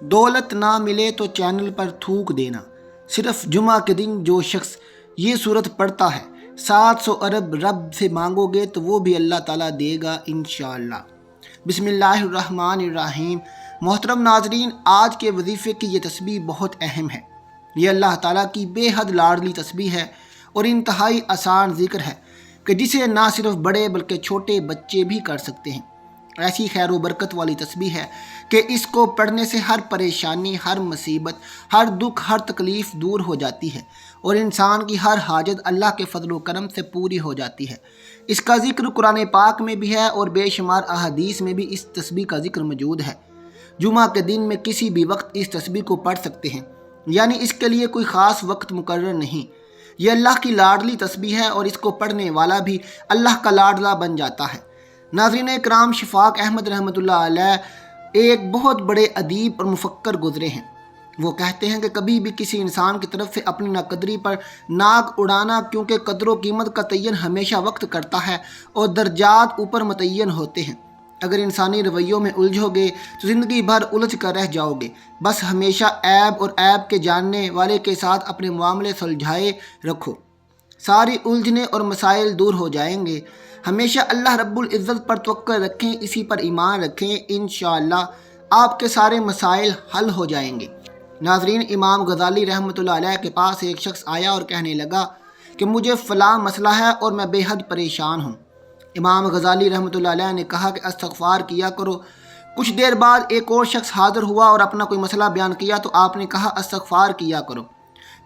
دولت نہ ملے تو چینل پر تھوک دینا۔ صرف جمعہ کے دن جو شخص یہ صورت پڑھتا ہے 700 ارب رب سے مانگو گے تو وہ بھی اللہ تعالیٰ دے گا انشاءاللہ۔ بسم اللہ الرحمن الرحیم۔ محترم ناظرین، آج کے وظیفے کی یہ تسبیح بہت اہم ہے۔ یہ اللہ تعالیٰ کی بے حد لاڈلی تسبیح ہے اور انتہائی آسان ذکر ہے کہ جسے نہ صرف بڑے بلکہ چھوٹے بچے بھی کر سکتے ہیں۔ ایسی خیر و برکت والی تسبیح ہے کہ اس کو پڑھنے سے ہر پریشانی، ہر مصیبت، ہر دکھ، ہر تکلیف دور ہو جاتی ہے اور انسان کی ہر حاجت اللہ کے فضل و کرم سے پوری ہو جاتی ہے۔ اس کا ذکر قرآن پاک میں بھی ہے اور بے شمار احادیث میں بھی اس تسبیح کا ذکر موجود ہے۔ جمعہ کے دن میں کسی بھی وقت اس تسبیح کو پڑھ سکتے ہیں، یعنی اس کے لیے کوئی خاص وقت مقرر نہیں۔ یہ اللہ کی لاڈلی تسبیح ہے اور اس کو پڑھنے والا بھی اللہ کا لاڈلا بن جاتا ہے۔ ناظرین اکرام، شفاق احمد رحمۃ اللہ علیہ ایک بہت بڑے ادیب اور مفکر گزرے ہیں۔ وہ کہتے ہیں کہ کبھی بھی کسی انسان کی طرف سے اپنی ناقدری پر ناک اڑانا، کیونکہ قدر و قیمت کا تعین ہمیشہ وقت کرتا ہے اور درجات اوپر متعین ہوتے ہیں۔ اگر انسانی رویوں میں الجھو گے تو زندگی بھر الجھ کر رہ جاؤ گے۔ بس ہمیشہ عیب اور عیب کے جاننے والے کے ساتھ اپنے معاملے سلجھائے رکھو، ساری الجھنے اور مسائل دور ہو جائیں گے۔ ہمیشہ اللہ رب العزت پر توکل رکھیں، اسی پر ایمان رکھیں، انشاءاللہ آپ کے سارے مسائل حل ہو جائیں گے۔ ناظرین، امام غزالی رحمۃ اللہ علیہ کے پاس ایک شخص آیا اور کہنے لگا کہ مجھے فلاں مسئلہ ہے اور میں بے حد پریشان ہوں۔ امام غزالی رحمۃ اللہ علیہ نے کہا کہ استغفار کیا کرو۔ کچھ دیر بعد ایک اور شخص حاضر ہوا اور اپنا کوئی مسئلہ بیان کیا تو آپ نے کہا استغفار کیا کرو۔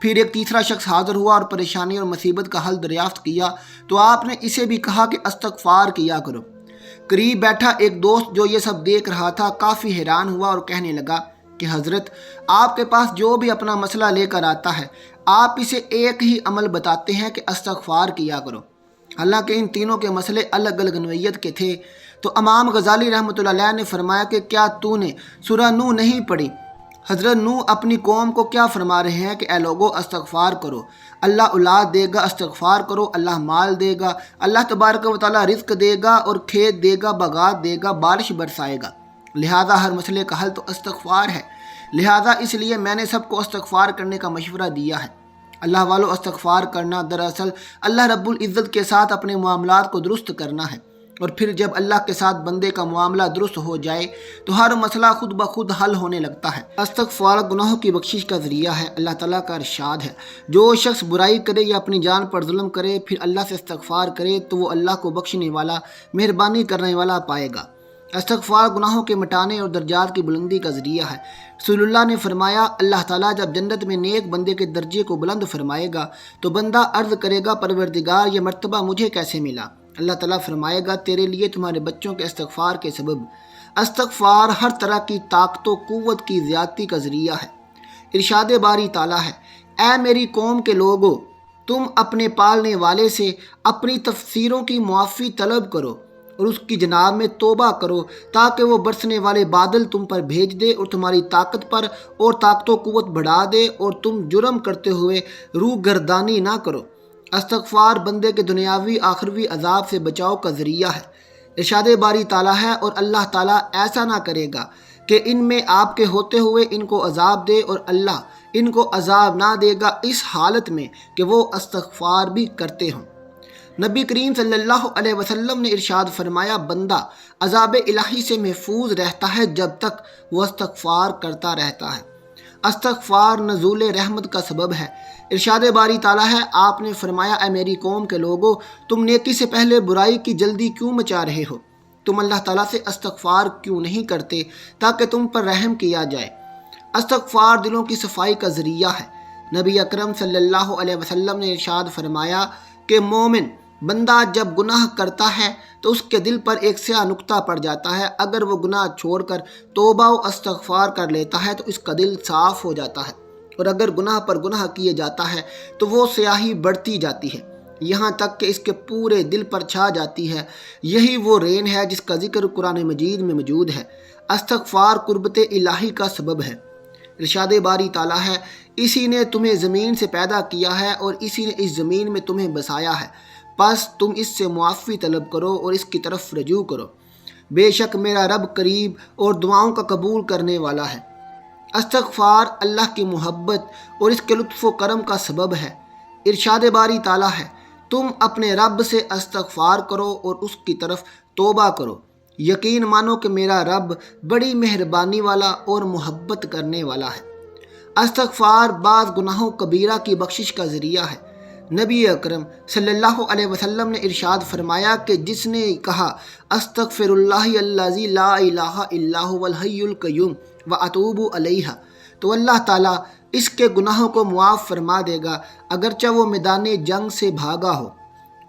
پھر ایک تیسرا شخص حاضر ہوا اور پریشانی اور مصیبت کا حل دریافت کیا تو آپ نے اسے بھی کہا کہ استغفار کیا کرو۔ قریب بیٹھا ایک دوست جو یہ سب دیکھ رہا تھا کافی حیران ہوا اور کہنے لگا کہ حضرت، آپ کے پاس جو بھی اپنا مسئلہ لے کر آتا ہے آپ اسے ایک ہی عمل بتاتے ہیں کہ استغفار کیا کرو، حالانکہ ان تینوں کے مسئلے الگ الگ نوعیت کے تھے۔ تو امام غزالی رحمۃ اللہ علیہ نے فرمایا کہ کیا تو نے سورہ نوح نہیں پڑھی؟ حضرت نوح اپنی قوم کو کیا فرما رہے ہیں کہ اے لوگو استغفار کرو، اللہ اولاد دے گا، استغفار کرو، اللہ مال دے گا، اللہ تبارک و تعالیٰ رزق دے گا اور کھیت دے گا، باغات دے گا، بارش برسائے گا۔ لہٰذا ہر مسئلے کا حل تو استغفار ہے۔ لہٰذا اس لیے میں نے سب کو استغفار کرنے کا مشورہ دیا ہے۔ اللہ والو، استغفار کرنا دراصل اللہ رب العزت کے ساتھ اپنے معاملات کو درست کرنا ہے، اور پھر جب اللہ کے ساتھ بندے کا معاملہ درست ہو جائے تو ہر مسئلہ خود بخود حل ہونے لگتا ہے۔ استغفار گناہوں کی بخشش کا ذریعہ ہے۔ اللہ تعالیٰ کا ارشاد ہے، جو شخص برائی کرے یا اپنی جان پر ظلم کرے پھر اللہ سے استغفار کرے تو وہ اللہ کو بخشنے والا، مہربانی کرنے والا پائے گا۔ استغفار گناہوں کے مٹانے اور درجات کی بلندی کا ذریعہ ہے۔ رسول اللہ نے فرمایا، اللہ تعالیٰ جب جنت میں نیک بندے کے درجے کو بلند فرمائے گا تو بندہ عرض کرے گا، پروردگار یہ مرتبہ مجھے کیسے ملا؟ اللہ تعالیٰ فرمائے گا، تیرے لیے تمہارے بچوں کے استغفار کے سبب۔ استغفار ہر طرح کی طاقت و قوت کی زیادتی کا ذریعہ ہے۔ ارشاد باری تعالیٰ ہے، اے میری قوم کے لوگو، تم اپنے پالنے والے سے اپنی تقصیروں کی معافی طلب کرو اور اس کی جناب میں توبہ کرو تاکہ وہ برسنے والے بادل تم پر بھیج دے اور تمہاری طاقت پر اور طاقت و قوت بڑھا دے اور تم جرم کرتے ہوئے روح گردانی نہ کرو۔ استغفار بندے کے دنیاوی آخروی عذاب سے بچاؤ کا ذریعہ ہے۔ ارشاد باری تعالیٰ ہے، اور اللہ تعالیٰ ایسا نہ کرے گا کہ ان میں آپ کے ہوتے ہوئے ان کو عذاب دے، اور اللہ ان کو عذاب نہ دے گا اس حالت میں کہ وہ استغفار بھی کرتے ہوں۔ نبی کریم صلی اللہ علیہ وسلم نے ارشاد فرمایا، بندہ عذاب الہی سے محفوظ رہتا ہے جب تک وہ استغفار کرتا رہتا ہے۔ استغفار نزول رحمت کا سبب ہے۔ ارشاد باری تعالیٰ ہے، آپ نے فرمایا، اے میری قوم کے لوگو، تم نیکی سے پہلے برائی کی جلدی کیوں مچا رہے ہو؟ تم اللہ تعالیٰ سے استغفار کیوں نہیں کرتے تاکہ تم پر رحم کیا جائے؟ استغفار دلوں کی صفائی کا ذریعہ ہے۔ نبی اکرم صلی اللہ علیہ وسلم نے ارشاد فرمایا کہ مومن بندہ جب گناہ کرتا ہے تو اس کے دل پر ایک سیاہ نقطہ پڑ جاتا ہے، اگر وہ گناہ چھوڑ کر توبہ و استغفار کر لیتا ہے تو اس کا دل صاف ہو جاتا ہے، اور اگر گناہ پر گناہ کیے جاتا ہے تو وہ سیاہی بڑھتی جاتی ہے یہاں تک کہ اس کے پورے دل پر چھا جاتی ہے۔ یہی وہ رین ہے جس کا ذکر قرآن مجید میں موجود ہے۔ استغفار قربت الہی کا سبب ہے۔ ارشاد باری تعالیٰ ہے، اسی نے تمہیں زمین سے پیدا کیا ہے اور اسی نے اس زمین میں تمہیں بسایا ہے، پس تم اس سے معافی طلب کرو اور اس کی طرف رجوع کرو۔ بے شک میرا رب قریب اور دعاؤں کا قبول کرنے والا ہے۔ استغفار اللہ کی محبت اور اس کے لطف و کرم کا سبب ہے۔ ارشاد باری تعالیٰ ہے، تم اپنے رب سے استغفار کرو اور اس کی طرف توبہ کرو، یقین مانو کہ میرا رب بڑی مہربانی والا اور محبت کرنے والا ہے۔ استغفار بعض گناہوں کبیرہ کی بخشش کا ذریعہ ہے۔ نبی اکرم صلی اللہ علیہ وسلم نے ارشاد فرمایا کہ جس نے کہا استغفر اللہ الذی لا الہ الا هو الحی القیوم واتوب الیہ، تو اللہ تعالیٰ اس کے گناہوں کو معاف فرما دے گا اگرچہ وہ میدان جنگ سے بھاگا ہو۔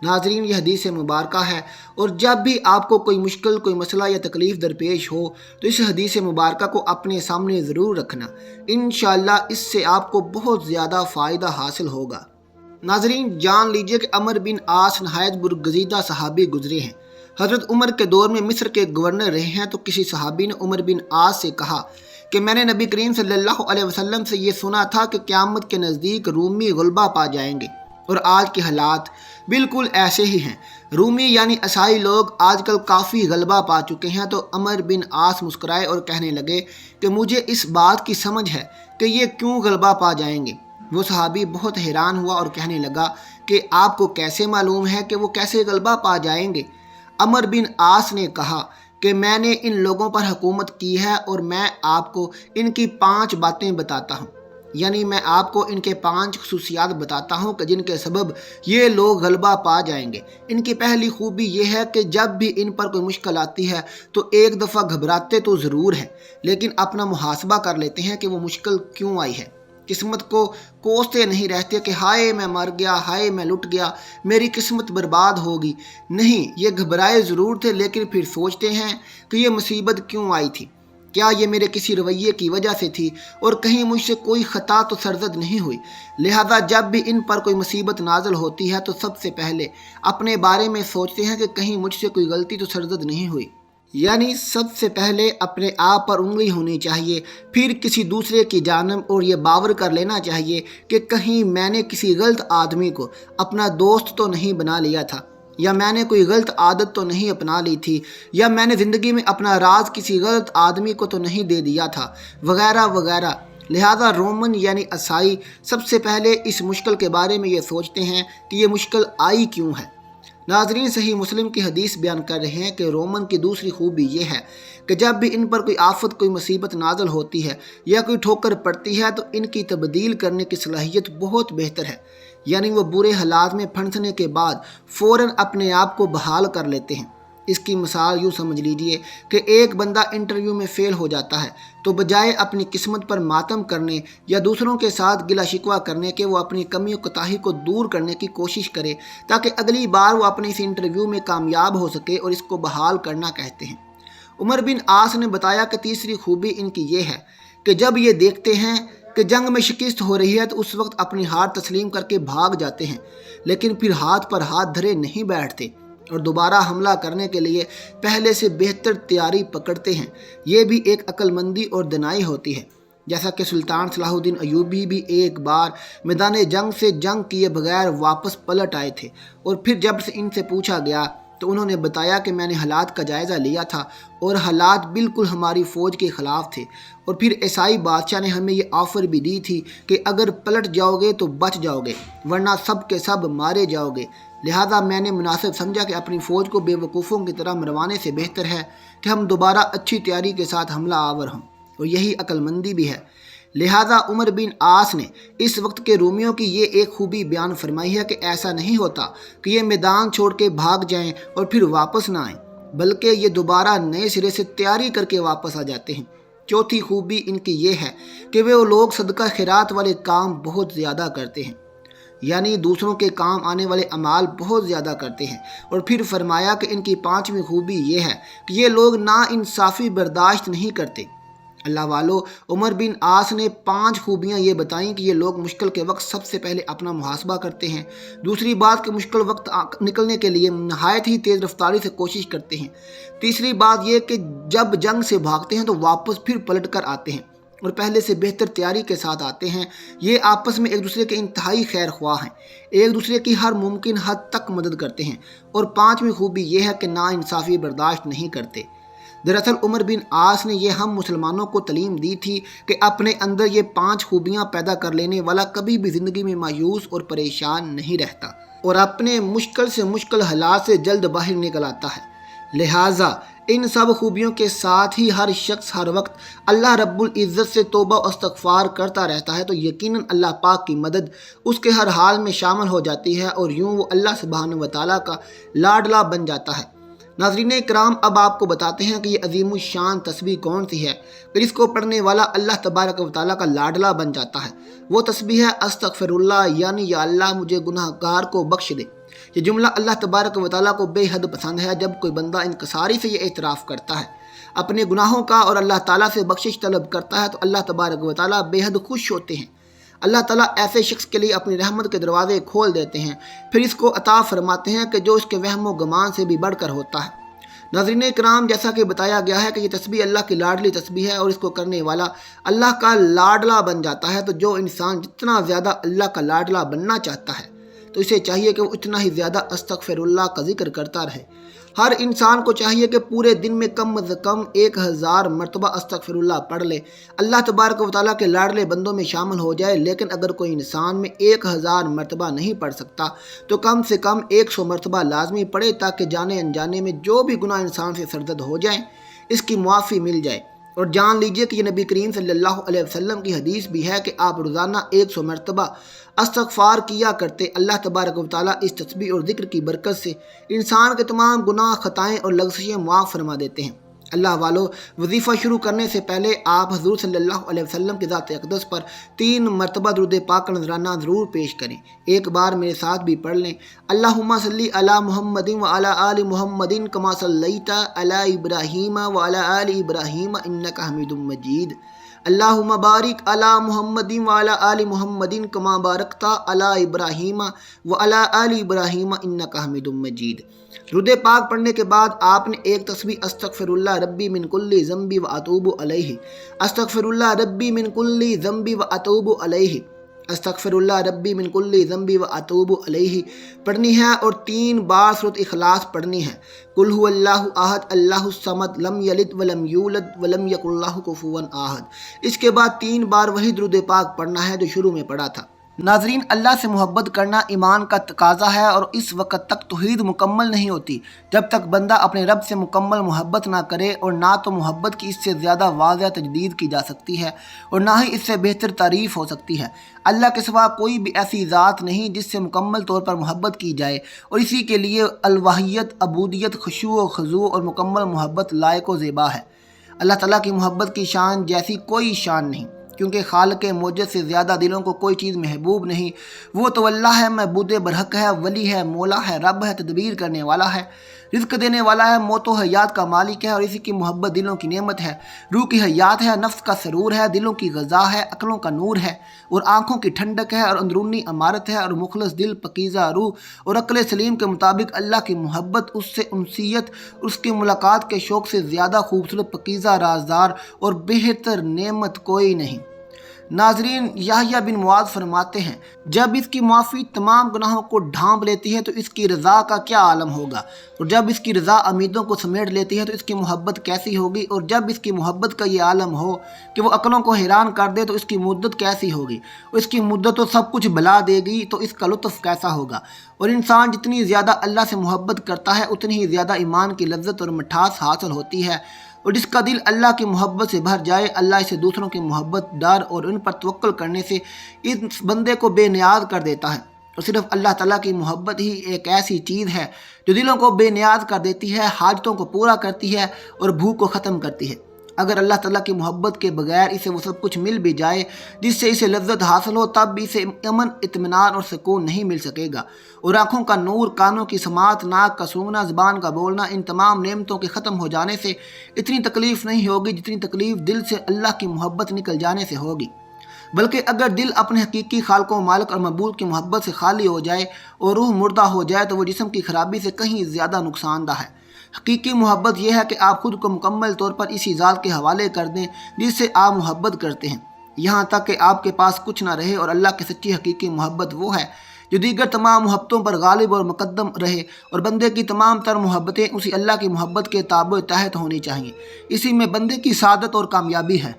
ناظرین، یہ حدیث مبارکہ ہے، اور جب بھی آپ کو کوئی مشکل، کوئی مسئلہ یا تکلیف درپیش ہو تو اس حدیث مبارکہ کو اپنے سامنے ضرور رکھنا، انشاءاللہ اس سے آپ کو بہت زیادہ فائدہ حاصل ہوگا۔ ناظرین، جان لیجئے کہ عمر بن عاص نہایت برگزیدہ صحابی گزرے ہیں۔ حضرت عمر کے دور میں مصر کے گورنر رہے ہیں، تو کسی صحابی نے عمر بن عاص سے کہا کہ میں نے نبی کریم صلی اللہ علیہ وسلم سے یہ سنا تھا کہ قیامت کے نزدیک رومی غلبہ پا جائیں گے، اور آج کے حالات بالکل ایسے ہی ہیں۔ رومی یعنی عیسائی لوگ آج کل کافی غلبہ پا چکے ہیں۔ تو عمر بن عاص مسکرائے اور کہنے لگے کہ مجھے اس بات کی سمجھ ہے کہ یہ کیوں غلبہ پا جائیں گے۔ وہ صحابی بہت حیران ہوا اور کہنے لگا کہ آپ کو کیسے معلوم ہے کہ وہ کیسے غلبہ پا جائیں گے؟ عمر بن عاص نے کہا کہ میں نے ان لوگوں پر حکومت کی ہے، اور میں آپ کو ان کی 5 باتیں بتاتا ہوں، یعنی میں آپ کو ان کے 5 خصوصیات بتاتا ہوں کہ جن کے سبب یہ لوگ غلبہ پا جائیں گے۔ ان کی پہلی خوبی یہ ہے کہ جب بھی ان پر کوئی مشکل آتی ہے تو ایک دفعہ گھبراتے تو ضرور ہیں، لیکن اپنا محاسبہ کر لیتے ہیں کہ وہ مشکل کیوں آئی ہے۔ قسمت کو کوستے نہیں رہتے کہ ہائے میں مر گیا، ہائے میں لٹ گیا، میری قسمت برباد ہوگی۔ نہیں، یہ گھبرائے ضرور تھے، لیکن پھر سوچتے ہیں کہ یہ مصیبت کیوں آئی تھی، کیا یہ میرے کسی رویے کی وجہ سے تھی، اور کہیں مجھ سے کوئی خطا تو سرزد نہیں ہوئی۔ لہذا جب بھی ان پر کوئی مصیبت نازل ہوتی ہے تو سب سے پہلے اپنے بارے میں سوچتے ہیں کہ کہیں مجھ سے کوئی غلطی تو سرزد نہیں ہوئی، یعنی سب سے پہلے اپنے آپ پر انگلی ہونی چاہیے، پھر کسی دوسرے کی جانب، اور یہ باور کر لینا چاہیے کہ کہیں میں نے کسی غلط آدمی کو اپنا دوست تو نہیں بنا لیا تھا، یا میں نے کوئی غلط عادت تو نہیں اپنا لی تھی، یا میں نے زندگی میں اپنا راز کسی غلط آدمی کو تو نہیں دے دیا تھا، وغیرہ وغیرہ۔ لہذا رومن یعنی عیسائی سب سے پہلے اس مشکل کے بارے میں یہ سوچتے ہیں کہ یہ مشکل آئی کیوں ہے۔ ناظرین، صحیح مسلم کی حدیث بیان کر رہے ہیں کہ رومن کی دوسری خوبی یہ ہے کہ جب بھی ان پر کوئی آفت، کوئی مصیبت نازل ہوتی ہے یا کوئی ٹھوکر پڑتی ہے تو ان کی تبدیل کرنے کی صلاحیت بہت بہتر ہے، یعنی وہ برے حالات میں پھنسنے کے بعد فوراً اپنے آپ کو بحال کر لیتے ہیں۔ اس کی مثال یوں سمجھ لیجئے کہ ایک بندہ انٹرویو میں فیل ہو جاتا ہے تو بجائے اپنی قسمت پر ماتم کرنے یا دوسروں کے ساتھ گلہ شکوہ کرنے کے، وہ اپنی کمی و کوتاہی کو دور کرنے کی کوشش کرے تاکہ اگلی بار وہ اپنے اس انٹرویو میں کامیاب ہو سکے، اور اس کو بحال کرنا کہتے ہیں۔ عمر بن عاص نے بتایا کہ تیسری خوبی ان کی یہ ہے کہ جب یہ دیکھتے ہیں کہ جنگ میں شکست ہو رہی ہے تو اس وقت اپنی ہار تسلیم کر کے بھاگ جاتے ہیں، لیکن پھر ہاتھ پر ہاتھ دھرے نہیں بیٹھتے اور دوبارہ حملہ کرنے کے لیے پہلے سے بہتر تیاری پکڑتے ہیں۔ یہ بھی ایک عقل مندی اور دانائی ہوتی ہے، جیسا کہ سلطان صلاح الدین ایوبی بھی ایک بار میدان جنگ سے جنگ کیے بغیر واپس پلٹ آئے تھے، اور پھر جب ان سے پوچھا گیا تو انہوں نے بتایا کہ میں نے حالات کا جائزہ لیا تھا اور حالات بالکل ہماری فوج کے خلاف تھے، اور پھر عیسائی بادشاہ نے ہمیں یہ آفر بھی دی تھی کہ اگر پلٹ جاؤ گے تو بچ جاؤ گے، ورنہ سب کے سب مارے جاؤ گے۔ لہذا میں نے مناسب سمجھا کہ اپنی فوج کو بے وقوفوں کی طرح مروانے سے بہتر ہے کہ ہم دوبارہ اچھی تیاری کے ساتھ حملہ آور ہوں، اور یہی عقل مندی بھی ہے۔ لہذا عمر بن عاص نے اس وقت کے رومیوں کی یہ ایک خوبی بیان فرمائی ہے کہ ایسا نہیں ہوتا کہ یہ میدان چھوڑ کے بھاگ جائیں اور پھر واپس نہ آئیں، بلکہ یہ دوبارہ نئے سرے سے تیاری کر کے واپس آ جاتے ہیں۔ چوتھی خوبی ان کی یہ ہے کہ وہ لوگ صدقہ خیرات والے کام بہت زیادہ کرتے ہیں، یعنی دوسروں کے کام آنے والے اعمال بہت زیادہ کرتے ہیں۔ اور پھر فرمایا کہ ان کی 5ویں خوبی یہ ہے کہ یہ لوگ ناانصافی برداشت نہیں کرتے۔ اللہ والو، عمر بن عاص نے 5 خوبیاں یہ بتائیں کہ یہ لوگ مشکل کے وقت سب سے پہلے اپنا محاسبہ کرتے ہیں۔ دوسری بات کہ مشکل وقت نکلنے کے لیے نہایت ہی تیز رفتاری سے کوشش کرتے ہیں۔ تیسری بات یہ کہ جب جنگ سے بھاگتے ہیں تو واپس پھر پلٹ کر آتے ہیں اور پہلے سے بہتر تیاری کے ساتھ آتے ہیں۔ یہ آپس میں ایک دوسرے کے انتہائی خیر خواہ ہیں، ایک دوسرے کی ہر ممکن حد تک مدد کرتے ہیں۔ اور 5ویں خوبی یہ ہے کہ ناانصافی برداشت نہیں کرتے۔ دراصل عمر بن عاص نے یہ ہم مسلمانوں کو تعلیم دی تھی کہ اپنے اندر یہ 5 خوبیاں پیدا کر لینے والا کبھی بھی زندگی میں مایوس اور پریشان نہیں رہتا اور اپنے مشکل سے مشکل حالات سے جلد باہر نکل آتا ہے۔ لہٰذا ان سب خوبیوں کے ساتھ ہی ہر شخص ہر وقت اللہ رب العزت سے توبہ و استغفار کرتا رہتا ہے تو یقیناً اللہ پاک کی مدد اس کے ہر حال میں شامل ہو جاتی ہے اور یوں وہ اللہ سبحانہ و تعالیٰ کا لاڈلا بن جاتا ہے۔ ناظرین کرام، اب آپ کو بتاتے ہیں کہ یہ عظیم الشان تسبیح کون سی ہے پھر اس کو پڑھنے والا اللہ تبارک و تعالیٰ کا لاڈلا بن جاتا ہے۔ وہ تسبیح ہے استغفر اللہ، یعنی یا اللہ مجھے گناہ گار کو بخش دے۔ یہ جملہ اللہ تبارک و تعالیٰ کو بے حد پسند ہے جب کوئی بندہ انکساری سے یہ اعتراف کرتا ہے، اپنے گناہوں کا، اور اللہ تعالیٰ سے بخشش طلب کرتا ہے تو اللہ تبارک و تعالیٰ بے حد خوش ہوتے ہیں۔ اللہ تعالیٰ ایسے شخص کے لیے اپنی رحمت کے دروازے کھول دیتے ہیں، پھر اس کو عطا فرماتے ہیں کہ جو اس کے وہم و گمان سے بھی بڑھ کر ہوتا ہے۔ ناظرین کرام، جیسا کہ بتایا گیا ہے کہ یہ تسبیح اللہ کی لاڈلی تسبیح ہے اور اس کو کرنے والا اللہ کا لاڈلا بن جاتا ہے۔ تو جو انسان جتنا زیادہ اللہ کا لاڈلا بننا چاہتا ہے تو اسے چاہیے کہ وہ اتنا ہی زیادہ استغفر اللہ کا ذکر کرتا رہے۔ ہر انسان کو چاہیے کہ پورے دن میں کم از کم 1000 مرتبہ استغفر اللہ پڑھ لے، اللہ تبارک و تعالیٰ کے لاڈلے بندوں میں شامل ہو جائے۔ لیکن اگر کوئی انسان میں 1000 مرتبہ نہیں پڑھ سکتا تو کم سے کم 100 مرتبہ لازمی پڑھے، تاکہ جانے انجانے میں جو بھی گناہ انسان سے سرزد ہو جائیں اس کی معافی مل جائے۔ اور جان لیجئے کہ یہ نبی کریم صلی اللہ علیہ وسلم کی حدیث بھی ہے کہ آپ روزانہ 100 مرتبہ استغفار کیا کرتے۔ اللہ تبارک و تعالیٰ اس تسبیح اور ذکر کی برکت سے انسان کے تمام گناہ، خطائیں اور لغزشیں معاف فرما دیتے ہیں۔ اللہ والو، وظیفہ شروع کرنے سے پہلے آپ حضور صلی اللہ علیہ وسلم کی ذات اقدس پر 3 مرتبہ درود پاک کا نذرانہ ضرور پیش کریں۔ ایک بار میرے ساتھ بھی پڑھ لیں۔ اللہم صلی علی محمد وعلی آل محمد کما صلیت علی ابراہیم وعلی آل ابراہیم انک حمید مجید۔ اللہم بارک علی محمد وعلی آل محمد کما بارکت علی ابراہیم وعلی آل ابراہیم انک حمید مجید۔ درود پاک پڑھنے کے بعد آپ نے ایک تسبیح استغفر اللہ ربی من کل ذنب و اتوب علیہ، استغفر اللہ ربی من کل ذنب و اتوب علیہ، استغفر اللہ ربی من کل ذنب و اتوب علیہ پڑھنی ہے، اور 3 بار سورۃ اخلاص پڑھنی ہے۔ قل هو اللہ احد اللہ الصمد لم یلد ولم یولد ولم یکن لہ کفوا احد۔ اس کے بعد 3 بار وہی درود پاک پڑھنا ہے جو شروع میں پڑھا تھا۔ ناظرین، اللہ سے محبت کرنا ایمان کا تقاضا ہے، اور اس وقت تک توحید مکمل نہیں ہوتی جب تک بندہ اپنے رب سے مکمل محبت نہ کرے، اور نہ تو محبت کی اس سے زیادہ واضح تجدید کی جا سکتی ہے اور نہ ہی اس سے بہتر تعریف ہو سکتی ہے۔ اللہ کے سوا کوئی بھی ایسی ذات نہیں جس سے مکمل طور پر محبت کی جائے، اور اسی کے لیے الوحیت، عبودیت، خشوع و خضوع اور مکمل محبت لائق و زیبا ہے۔ اللہ تعالیٰ کی محبت کی شان جیسی کوئی شان نہیں، کیونکہ خالق موجود سے زیادہ دلوں کو کوئی چیز محبوب نہیں۔ وہ تو اللہ ہے، معبود برحق ہے، ولی ہے، مولا ہے، رب ہے، تدبیر کرنے والا ہے، رزق دینے والا ہے، موت و حیات کا مالک ہے، اور اسی کی محبت دلوں کی نعمت ہے۔ روح کی حیات ہے، نفس کا سرور ہے، دلوں کی غذا ہے، عقلوں کا نور ہے، اور آنکھوں کی ٹھنڈک ہے، اور اندرونی امارت ہے، اور مخلص دل، پاکیزہ روح اور عقل سلیم کے مطابق اللہ کی محبت، اس سے انسیت، اس کی ملاقات کے شوق سے زیادہ خوبصورت، پاکیزہ، رازدار اور بہتر نعمت کوئی نہیں۔ ناظرین، یحییٰ بن معاذ فرماتے ہیں، جب اس کی معافی تمام گناہوں کو ڈھانپ لیتی ہے تو اس کی رضا کا کیا عالم ہوگا، اور جب اس کی رضا امیدوں کو سمیٹ لیتی ہے تو اس کی محبت کیسی ہوگی، اور جب اس کی محبت کا یہ عالم ہو کہ وہ عقلوں کو حیران کر دے تو اس کی مدت کیسی ہوگی، اور اس کی مدت تو سب کچھ بلا دے گی تو اس کا لطف کیسا ہوگا۔ اور انسان جتنی زیادہ اللہ سے محبت کرتا ہے اتنی ہی زیادہ ایمان کی لذت اور مٹھاس حاصل ہوتی ہے، اور جس کا دل اللہ کی محبت سے بھر جائے، اللہ اسے دوسروں کی محبت، ڈر اور ان پر توکل کرنے سے اس بندے کو بے نیاز کر دیتا ہے۔ اور صرف اللہ تعالیٰ کی محبت ہی ایک ایسی چیز ہے جو دلوں کو بے نیاز کر دیتی ہے، حاجتوں کو پورا کرتی ہے اور بھوک کو ختم کرتی ہے۔ اگر اللہ تعالیٰ کی محبت کے بغیر اسے وہ سب کچھ مل بھی جائے جس سے اسے لذت حاصل ہو، تب بھی اسے امن، اطمینان اور سکون نہیں مل سکے گا۔ اور آنکھوں کا نور، کانوں کی سماعت، ناک کا سونگنا، زبان کا بولنا، ان تمام نعمتوں کے ختم ہو جانے سے اتنی تکلیف نہیں ہوگی جتنی تکلیف دل سے اللہ کی محبت نکل جانے سے ہوگی۔ بلکہ اگر دل اپنے حقیقی خالق و مالک اور معبود کی محبت سے خالی ہو جائے اور روح مردہ ہو جائے تو وہ جسم کی خرابی سے کہیں زیادہ نقصان دہ ہے۔ حقیقی محبت یہ ہے کہ آپ خود کو مکمل طور پر اسی ذات کے حوالے کر دیں جس سے آپ محبت کرتے ہیں، یہاں تک کہ آپ کے پاس کچھ نہ رہے۔ اور اللہ کی سچی حقیقی محبت وہ ہے جو دیگر تمام محبتوں پر غالب اور مقدم رہے، اور بندے کی تمام تر محبتیں اسی اللہ کی محبت کے تابع تحت ہونی چاہیے۔ اسی میں بندے کی سعادت اور کامیابی ہے۔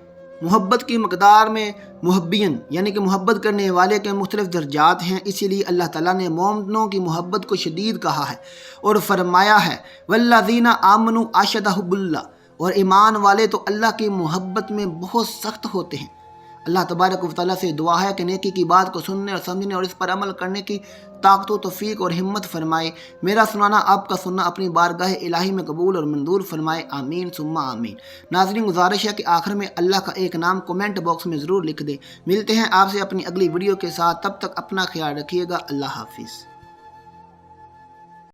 محبت کی مقدار میں محبین یعنی کہ محبت کرنے والے کے مختلف درجات ہیں، اسی لیے اللہ تعالیٰ نے مومنوں کی محبت کو شدید کہا ہے اور فرمایا ہے والذین آمنوا اشد حب اللہ، اور ایمان والے تو اللہ کی محبت میں بہت سخت ہوتے ہیں۔ اللہ تبارک و تعالیٰ سے دعا ہے کہ نیکی کی بات کو سننے اور سمجھنے اور اس پر عمل کرنے کی طاقت و توفیق اور ہمت فرمائے۔ میرا سنانا، آپ کا سننا اپنی بارگاہ الہی میں قبول اور منظور فرمائے، آمین ثم آمین۔ ناظرین، گزارش ہے کہ آخر میں اللہ کا ایک نام کومنٹ باکس میں ضرور لکھ دیں۔ ملتے ہیں آپ سے اپنی اگلی ویڈیو کے ساتھ، تب تک اپنا خیال رکھیے گا۔ اللہ حافظ۔